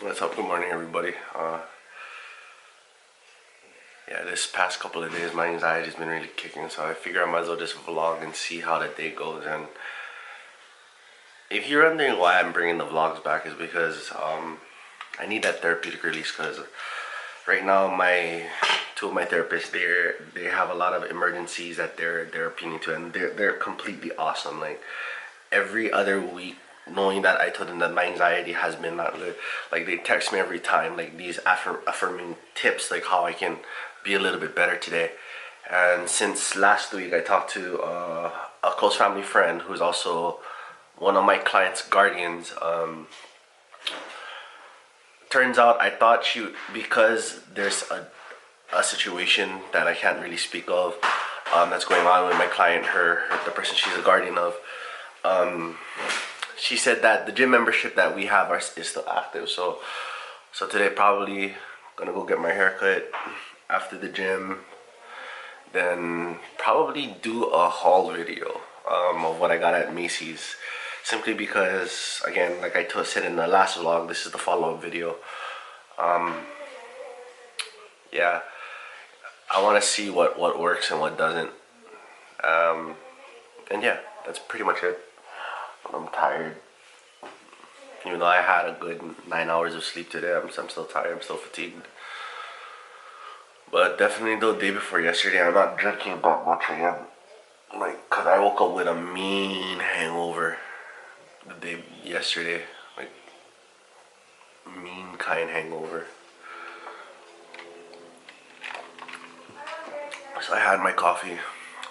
What's up? Good morning, everybody. Yeah, this past couple of days, my anxiety's been really kicking, so I figure I might as well just vlog and see how the day goes. And if you're wondering why I'm bringing the vlogs back, is because I need that therapeutic release. Because right now, two of my therapists, they have a lot of emergencies that they're appealing to, and they're completely awesome. Like every other week, knowing that I told them that my anxiety has been not good, like they text me every time, like these affirming tips, like how I can be a little bit better today. And since last week, I talked to a close family friend who's also one of my clients' guardians. Turns out I thought because there's a situation that I can't really speak of, that's going on with my client, the person she's a guardian of. She said that the gym membership that we have is still active. So today probably gonna go get my haircut after the gym. Then probably do a haul video of what I got at Macy's. Simply because, again, like I said in the last vlog, this is the follow-up video. Yeah, I want to see what works and what doesn't. And yeah, that's pretty much it. I'm tired. Even though I had a good 9 hours of sleep today, I'm still tired. I'm still fatigued. But definitely the day before yesterday, I'm not drinking that much again. Like, cause I woke up with a mean hangover the day yesterday. Like, mean kind hangover. So I had my coffee.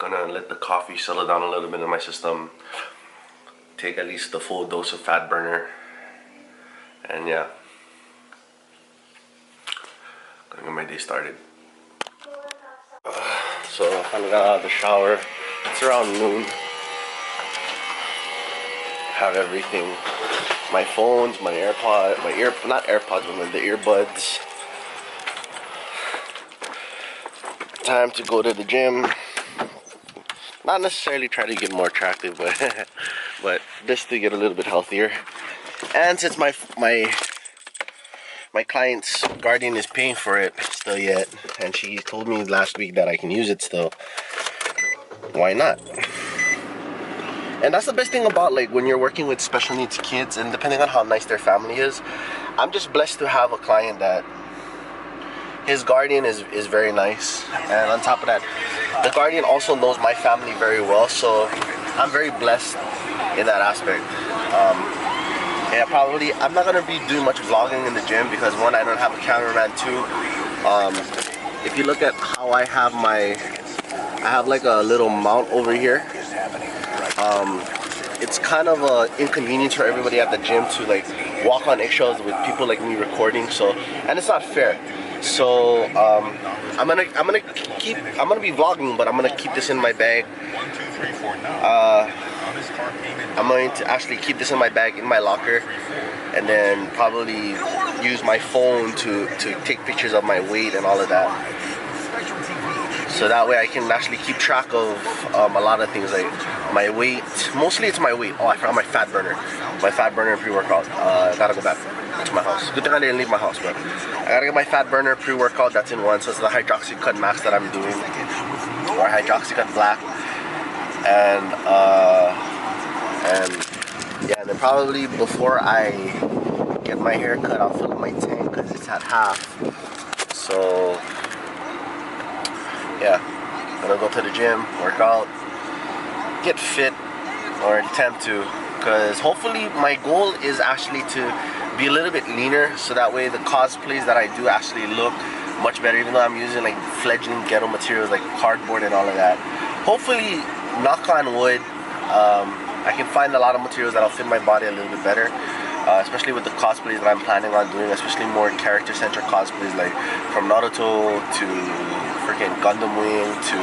Gonna let the coffee settle down a little bit in my system. Take at least the full dose of fat burner. And yeah, gonna get my day started. So I finally got out of the shower. It's around noon. Have everything. My phones, my AirPod, not AirPods, but the earbuds. Time to go to the gym. Not necessarily try to get more attractive, but but just to get a little bit healthier. And since my client's guardian is paying for it still yet, and she told me last week that I can use it still, why not? And that's the best thing about, like, when you're working with special needs kids, and depending on how nice their family is, I'm just blessed to have a client that his guardian is very nice, and on top of that, the guardian also knows my family very well, so I'm very blessed in that aspect. Yeah, probably I'm not gonna be doing much vlogging in the gym because, one, I don't have a cameraman. Two, if you look at how I have like a little mount over here. It's kind of an inconvenience for everybody at the gym to like walk on eggshells with people like me recording. So, and it's not fair. So I'm gonna be vlogging, but I'm gonna keep this in my bag. I'm going to actually keep this in my bag in my locker, and then probably use my phone to take pictures of my weight and all of that. So that way I can actually keep track of a lot of things, like my weight. Mostly it's my weight. Oh, I forgot my fat burner. My fat burner pre-workout. Gotta go back to my house. Good thing I didn't leave my house, but I gotta get my fat burner pre-workout. That's in one. So it's the Hydroxycut Max that I'm doing, or Hydroxycut Black. And yeah, and then probably before I get my hair cut, I'll fill up my tank because it's at half. So yeah, gonna go to the gym, work out, get fit, or attempt to, because hopefully my goal is actually to be a little bit leaner, so that way the cosplays that I do actually look much better, even though I'm using like fledgling ghetto materials like cardboard and all of that. Hopefully, knock on wood, I can find a lot of materials that'll fit my body a little bit better, especially with the cosplays that I'm planning on doing, especially more character-centric cosplays, like from Naruto to freaking Gundam Wing to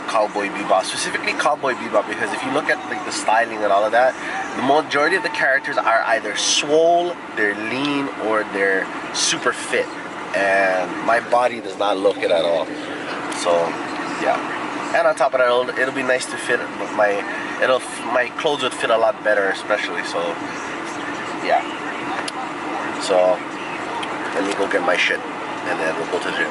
Cowboy Bebop, specifically Cowboy Bebop, because if you look at like the styling and all of that, the majority of the characters are either swole, they're lean, or they're super fit, and my body does not look it at all. So yeah, and on top of that, it'll be nice to fit my clothes would fit a lot better, especially. So yeah, So let me go get my shit, and then we'll go to the gym.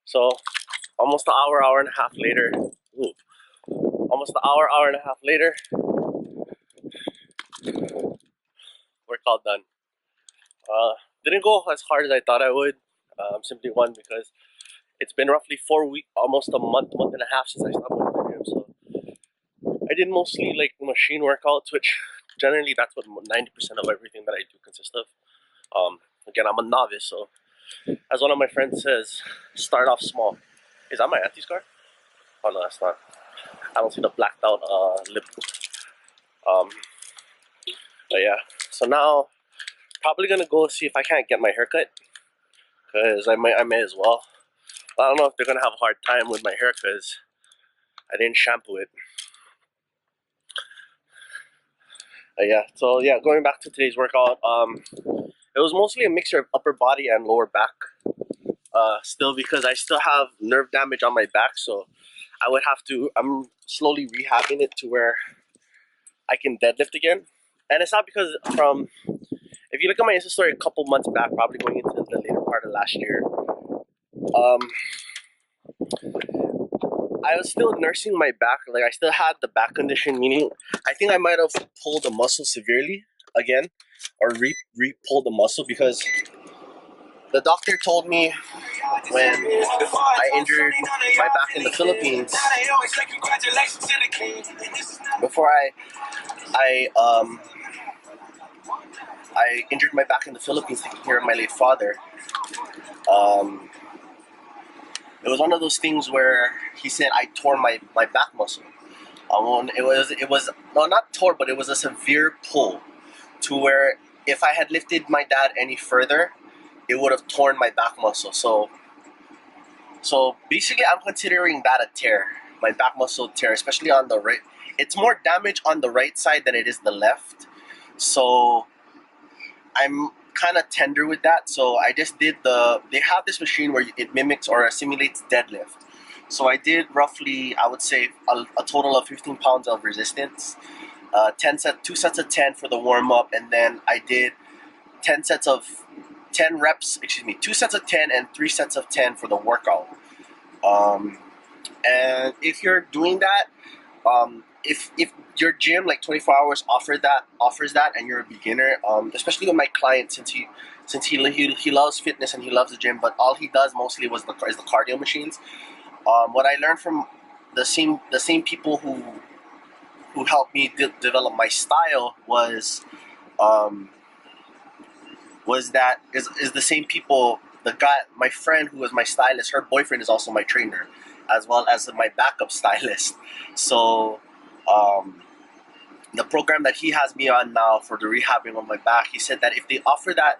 So almost an hour and a half later. Ooh, almost an hour and a half later, workout done. Didn't go as hard as I thought I would. Simply one, because it's been roughly 4 weeks, almost a month and a half since I stopped going to the gym. So I did mostly like machine workouts, which generally that's what 90% of everything that I do consists of. Again, I'm a novice, so as one of my friends says, start off small. Is that my auntie's car? Oh no, that's not. I don't see the blacked out lip. Um, but yeah, so now probably gonna go see if I can't get my hair cut, because I may as well. I don't know if they're gonna have a hard time with my hair because I didn't shampoo it. But yeah, so yeah, going back to today's workout, it was mostly a mixture of upper body and lower back. Still, because I still have nerve damage on my back, so I would have to. I'm slowly rehabbing it to where I can deadlift again. And it's not because from. If you look at my Insta story a couple months back, probably going into the later part of last year, um, I was still nursing my back. Like I still had the back condition, meaning I think I might have pulled the muscle severely again, or re-pulled the muscle, because the doctor told me when I injured my back in the Philippines, before I injured my back in the Philippines taking care of my late father. Um, it was one of those things where he said I tore my back muscle. It was no, not tore, but it was a severe pull to where if I had lifted my dad any further, it would have torn my back muscle. So basically, I'm considering that a tear, my back muscle tear, especially on the right. It's more damage on the right side than it is the left. So I'm kind of tender with that. So I just did they have this machine where it mimics or simulates deadlift. So I did roughly, I would say, a total of 15 pounds of resistance. 2 sets of 10 for the warm up, and then I did 10 reps, 2 sets of 10 and 3 sets of 10 for the workout. And if you're doing that, if your gym like 24 hours offers that, and you're a beginner, especially with my client, since he loves fitness and he loves the gym, but all he does mostly is the cardio machines. What I learned from the same people who helped me develop my style um, was the same people. The guy, my friend who was my stylist, her boyfriend is also my trainer, as well as my backup stylist. So the program that he has me on now for the rehabbing of my back, he said that if they offer that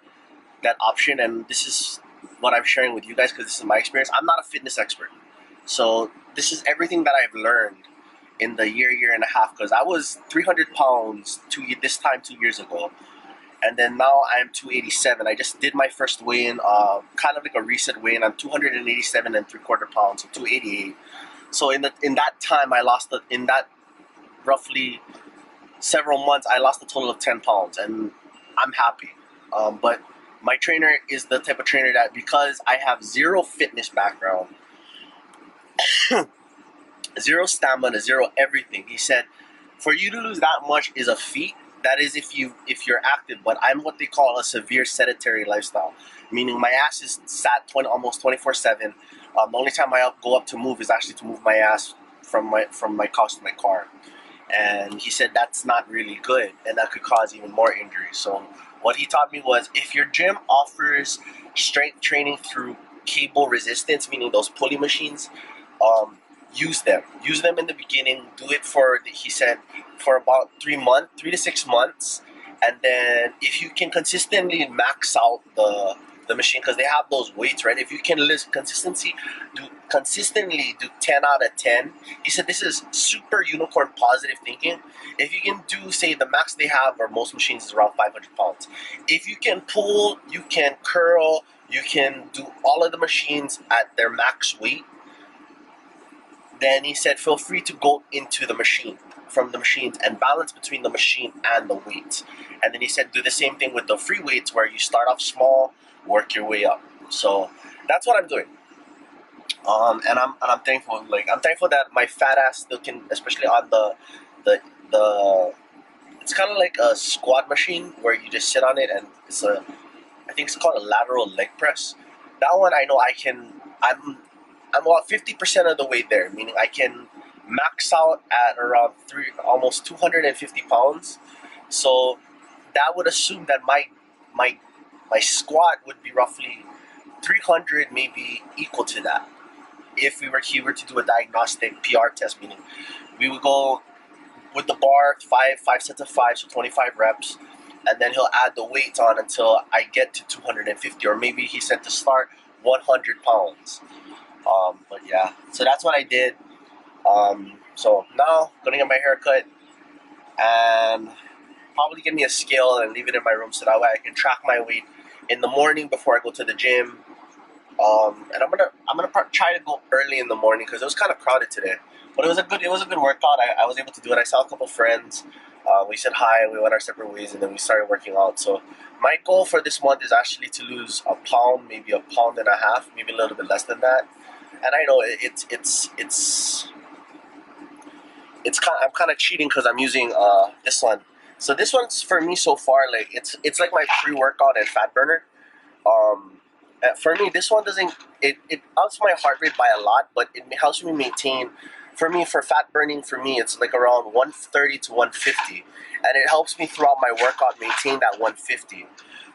option, and this is what I'm sharing with you guys because this is my experience. I'm not a fitness expert, so this is everything that I've learned in the year and a half, because I was 300 pounds this time 2 years ago, and then now I'm 287. I just did my first weigh-in, kind of like a reset weigh-in. I'm 287 and 3/4 pounds, so 288. So in that time, in that roughly several months, I lost a total of 10 pounds, and I'm happy. But my trainer is the type of trainer that, because I have zero fitness background, zero stamina, zero everything, he said, for you to lose that much is a feat. That is if you're active, but I'm what they call a severe sedentary lifestyle, meaning my ass is sat almost 24/7. The only time I go up to move is actually to move my ass from my couch to my car. And he said that's not really good, and that could cause even more injuries. So what he taught me was, if your gym offers strength training through cable resistance, meaning those pulley machines, use them in the beginning. Do it for, he said, for about 3 to 6 months, and then if you can consistently max out the machine, because they have those weights, right? If you can list consistently do 10 out of 10, he said this is super unicorn positive thinking. If you can do, say, the max they have, or most machines, is around 500 pounds. If you can pull, you can curl, you can do all of the machines at their max weight, then he said feel free to go into the machine, from the machines, and balance between the machine and the weights. And then he said do the same thing with the free weights, where you start off small, work your way up. So that's what I'm doing. And I'm thankful. Like, I'm thankful that my fat ass still can, especially on the it's kind of like a squat machine where you just sit on it, and I think it's called a lateral leg press. That one I know I can. I'm about 50% of the way there, meaning I can max out at around almost 250 pounds. So that would assume that my squat would be roughly 300, maybe equal to that. If he were to do a diagnostic PR test, meaning we would go with the bar, five sets of five, so 25 reps, and then he'll add the weights on until I get to 250, or maybe he said to start 100 pounds. But yeah, so that's what I did. So now gonna get my hair cut and probably give me a scale and leave it in my room, so that way I can track my weight in the morning before I go to the gym. And I'm gonna try to go early in the morning, because it was kind of crowded today. But it was a good workout. I was able to do it. I saw a couple friends. We said hi, and we went our separate ways, and then we started working out. So my goal for this month is actually to lose a pound, maybe a pound and a half, maybe a little bit less than that. And I know I'm kind of cheating, because I'm using this one. So this one's for me so far, like it's like my pre-workout and fat burner. For me, this one doesn't, it ups my heart rate by a lot, but it helps me maintain. For me, for fat burning, for me, it's like around 130 to 150, and it helps me throughout my workout maintain that 150.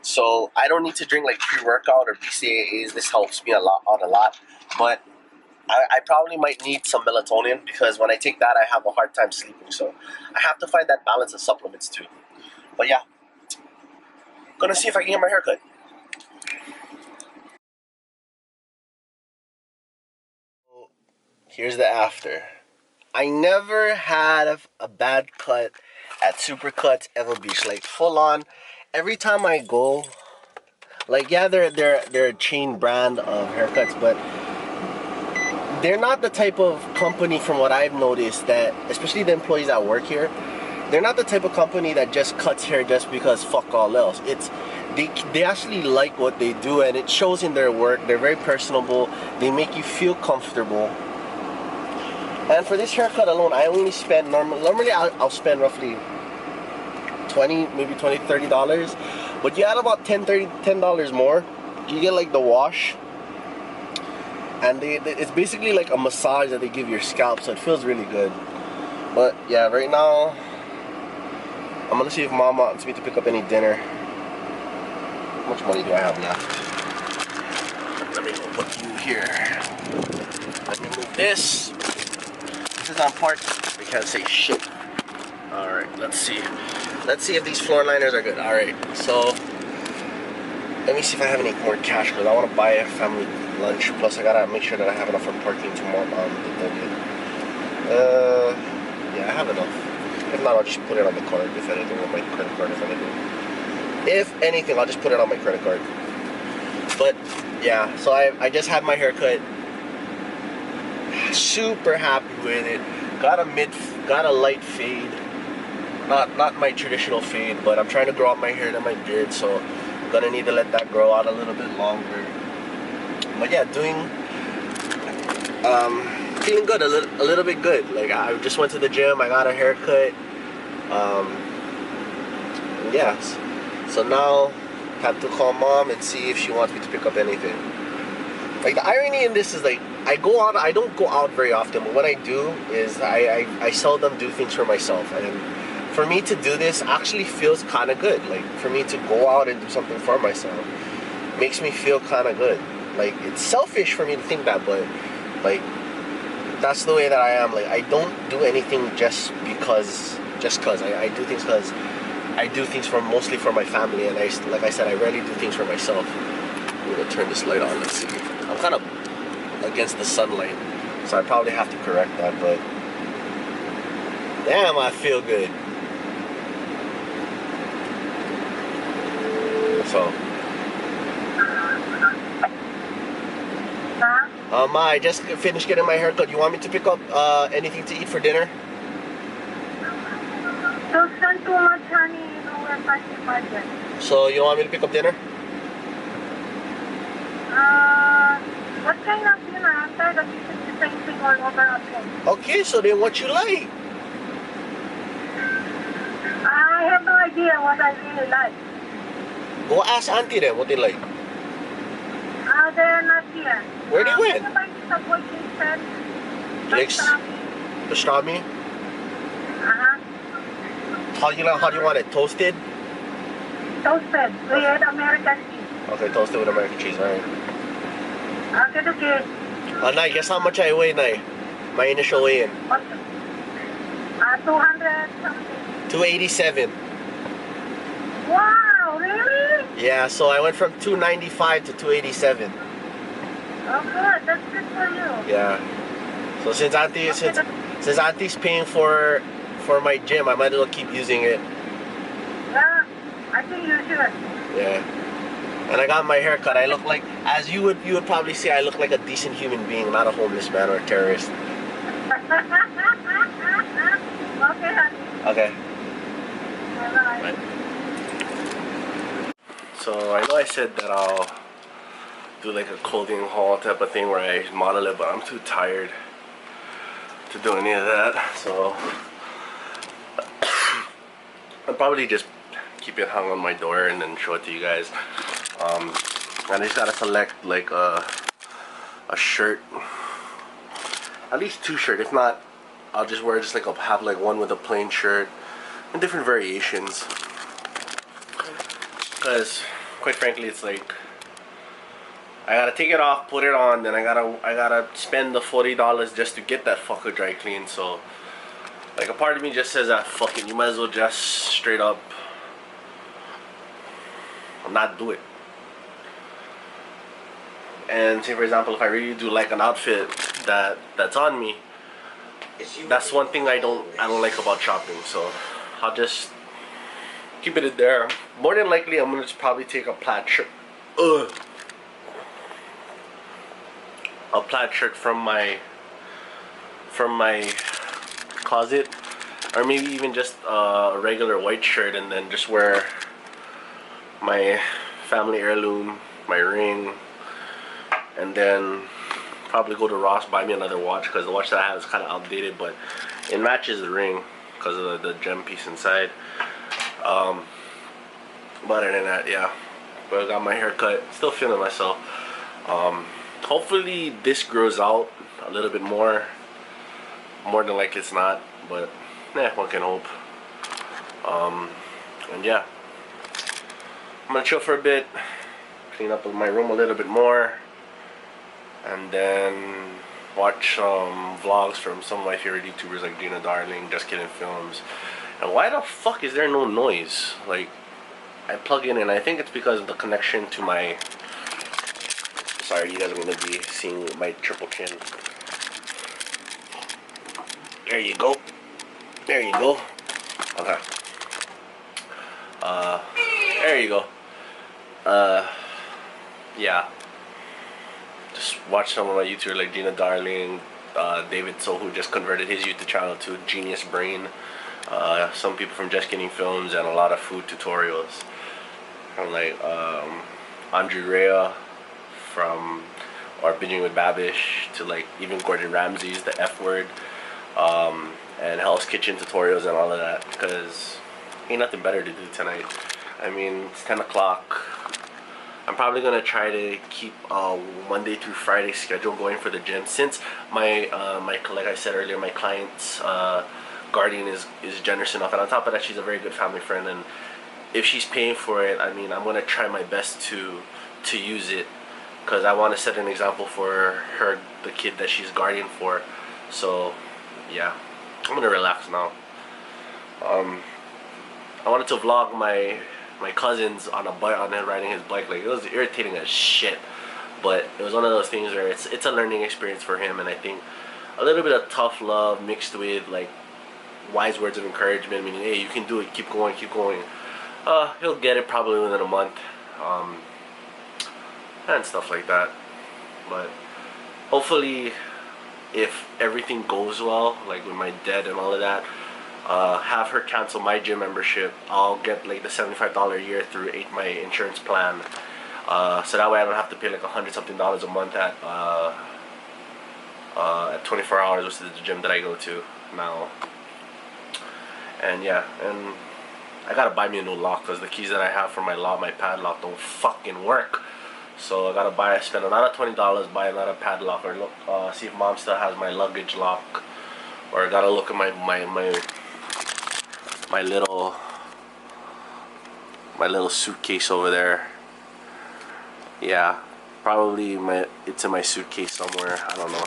So I don't need to drink like pre-workout or BCAAs. This helps me a lot, but I probably might need some melatonin, because when I take that, I have a hard time sleeping. So I have to find that balance of supplements too. But yeah, gonna see if I can get my hair cut. Here's the after. I never had a bad cut at Supercuts Evo Beach. Like, full on. Every time I go, like, yeah, they're a chain brand of haircuts, but they're not the type of company, from what I've noticed, that, especially the employees that work here, they're not the type of company that just cuts hair just because fuck all else. They actually like what they do, and it shows in their work. They're very personable. They make you feel comfortable. And for this haircut alone, I only spend normally I'll spend roughly maybe $20-$30. But you add about $10 more, you get like the wash, and it's basically like a massage that they give your scalp, so it feels really good. But yeah, right now I'm gonna see if Mom wants me to pick up any dinner. How much money do I have left? Let me go put you here. Let me move this. This is on park. We can't say shit. Alright, let's see. Let's see if these floor liners are good. Alright, so let me see if I have any more cash, because I want to buy a family lunch. Plus I gotta make sure that I have enough for parking tomorrow on the 30th. Yeah, I have enough. If not, I'll just put it on the card, if anything, on my credit card, if anything, I'll just put it on my credit card. But yeah, so I just had my haircut. Super happy with it. Got a light fade. Not my traditional fade, but I'm trying to grow out my hair and my beard, so I'm gonna need to let that grow out a little bit longer. But yeah, feeling good, a little bit good. Like, I just went to the gym, I got a haircut. Yes. So now have to call Mom and see if she wants me to pick up anything. Like, the irony in this is, like, I don't go out very often, but what I do is I seldom do things for myself, and for me to do this actually feels kind of good. Like, for me to go out and do something for myself makes me feel kind of good. Like, it's selfish for me to think that, but like, that's the way that I am. Like, I don't do anything just cause I do things because I do things mostly for my family, and like I said, I rarely do things for myself. turn this light on. Let's see. I'm kind of against the sunlight, so I probably have to correct that, but damn, I feel good. So I just finished getting my haircut. You want me to pick up anything to eat for dinner? Don't spend too much, honey. You know we're fighting budget. So you want me to pick up dinner? What kind of dinner? I'm tired of eating the same thing all over again. Okay, so then what you like? I have no idea what I really like. Go ask Auntie then what they like. They're not here. Where they went? Can you buy me some boy instead? Pastrami? Uh-huh. How do you want it? Toasted? Toasted with American cheese. Okay, toasted with American cheese, alright. Okay. Nay, guess how much I weigh, Nay? My initial weigh-in. 200 something. 287. Wow, really? Yeah, so I went from 295 to 287. Oh, good. That's good for you. Yeah. So since Auntie's paying for my gym, I might as well keep using it. Yeah, I think you should. Yeah. And I got my hair cut. I look like, as you would probably say, I look like a decent human being, not a homeless man or a terrorist. Okay, honey. Okay. Bye-bye. Bye. So I know I said that I'll do like a clothing haul type of thing where I model it, but I'm too tired to do any of that. So I'll probably just keep it hung on my door and then show it to you guys. And I just gotta select like a shirt, at least 2 shirts. If not, I'll just wear just like have like one with a plain shirt and different variations. Because quite frankly, it's like I gotta take it off, put it on, then I gotta spend the $40 just to get that fucker dry clean. So like a part of me just says that fuck it, you might as well just straight up not do it. And say for example, if I really do like an outfit that's on me, that's one thing I don't like about shopping. So I'll just keep it there. More than likely, I'm gonna just probably take a plaid shirt. A plaid shirt from my closet, or maybe even just a regular white shirt, and then just wear my family heirloom, my ring, and then probably go to Ross, buy me another watch, because the watch that I have is kind of outdated, but it matches the ring because of the gem piece inside. But other than that, yeah. But I got my hair cut, still feeling myself. Hopefully this grows out a little bit more. More than likely it's not, but one can hope. And yeah, I'm gonna chill for a bit, clean up my room a little bit more, and then watch some vlogs from some of my favorite YouTubers like Gina Darling, Just Kidding Films. And why the fuck is there no noise? Like, I plug in and I think it's because of the connection to my... Sorry, you guys are going to be seeing my triple chin. There you go. There you go. Okay. There you go. Yeah. Just watch some of my YouTubers like Gina Darling, David So, who just converted his YouTube channel to Genius Brain. Some people from Just Kidding Films, and a lot of food tutorials. From like Andre Rea from Binging with Babish, to like even Gordon Ramsay's The F Word, and Hell's Kitchen tutorials and all of that, because ain't nothing better to do tonight. I mean, it's 10 o'clock. I'm probably gonna try to keep Monday through Friday schedule going for the gym, since my like I said earlier, my client's guardian is generous enough, and on top of that, she's a very good family friend, and if she's paying for it, I mean, I'm gonna try my best to use it, because I want to set an example for her, the kid that she's guardian for. So yeah, I'm gonna relax now. I wanted to vlog my cousins on a bike, on him riding his bike. Like, it was irritating as shit. But it was one of those things where it's a learning experience for him, and I think a little bit of tough love mixed with like wise words of encouragement, meaning, hey, you can do it, keep going, keep going. He'll get it probably within a month, and stuff like that. But hopefully, if everything goes well, like with my dad and all of that, have her cancel my gym membership. I'll get like the $75 a year through my insurance plan, so that way I don't have to pay like $100-something a month at 24 hours, which is the gym that I go to now. And yeah, and I gotta buy me a new lock because the keys that I have for my lock, my padlock, don't fucking work. So I gotta spend another $20, buy another padlock, or look, see if mom still has my luggage lock, or I gotta look at my little suitcase over there. Yeah, probably it's in my suitcase somewhere. I don't know.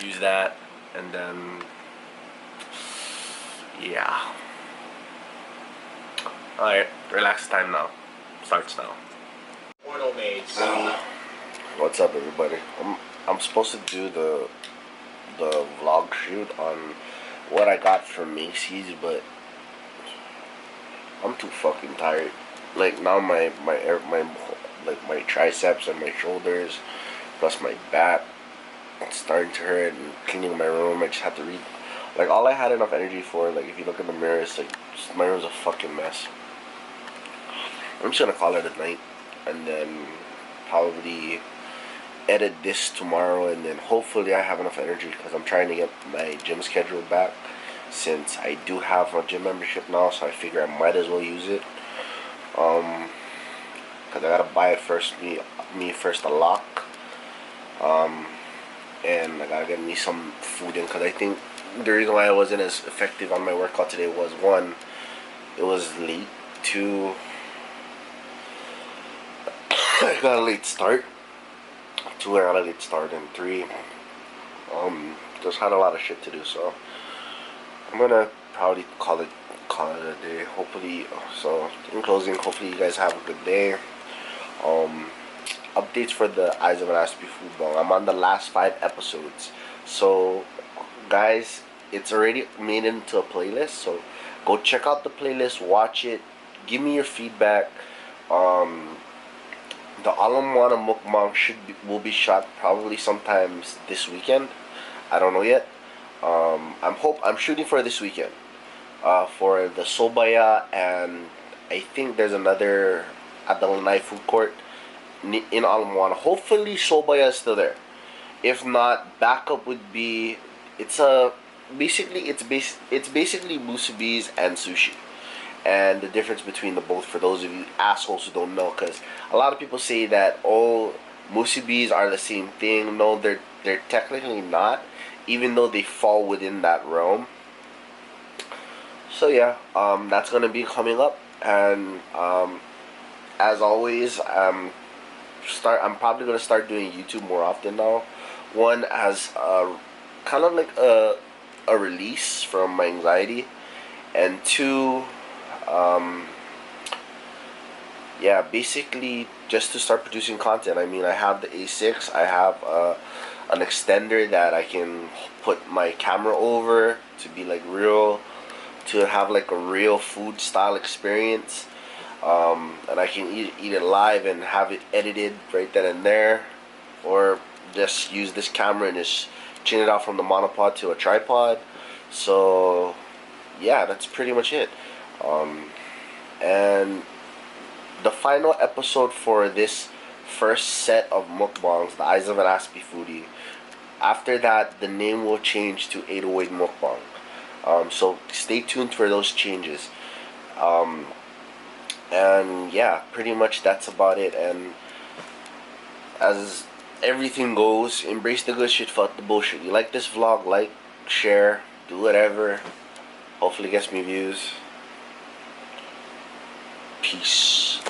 Use that, and then yeah. All right, relax time now. Starts now. Portal Mage. What's up, everybody? I'm supposed to do the vlog shoot on what I got from Macy's, but I'm too fucking tired. Like now my triceps and my shoulders, plus my back, it's starting to hurt. And cleaning my room, I just have to read. Like all I had enough energy for, like if you look in the mirror, it's like my room's a fucking mess. I'm just gonna call it a night, and then probably edit this tomorrow, and then hopefully I have enough energy because I'm trying to get my gym schedule back, since I do have a gym membership now, so I figure I might as well use it. Because I gotta buy it first, me first a lock, and I gotta get me some food in, because I think the reason why I wasn't as effective on my workout today was, one, it was late, two, I got a late start, and three, just had a lot of shit to do, so I'm gonna probably call it a day, hopefully. So in closing, hopefully you guys have a good day. Updates for the Eyes of an Aspie Food Bong. I'm on the last 5 episodes, so guys, it's already made into a playlist, so go check out the playlist, watch it, give me your feedback. The Alamwana mukbang will be shot probably sometimes this weekend. I don't know yet. I'm shooting for this weekend. For the Sobaya, and I think there's another at the Lanai food court in Alamwana. Hopefully Sobaya is still there. If not, backup would be it's basically musubis and sushi. And the difference between the both, for those of you assholes who don't know, because a lot of people say that, oh, musubis are the same thing. No, they're technically not, even though they fall within that realm. So yeah, that's gonna be coming up, and as always, I'm probably gonna start doing YouTube more often now. One, as kind of like a release from my anxiety, and two, yeah, basically just to start producing content. I mean, I have the A6, I have an extender that I can put my camera over to be like real, to have like a real food style experience, and I can eat it live and have it edited right then and there, or just use this camera and just chain it out from the monopod to a tripod. So yeah, that's pretty much it. And the final episode for this first set of mukbangs, the Eyes of an Aspie Foodie, after that the name will change to 808 Mukbang. So stay tuned for those changes. And yeah, pretty much that's about it. And as everything goes, embrace the good shit, fuck the bullshit. You like this vlog, like, share, do whatever. Hopefully it gets me views. Peace.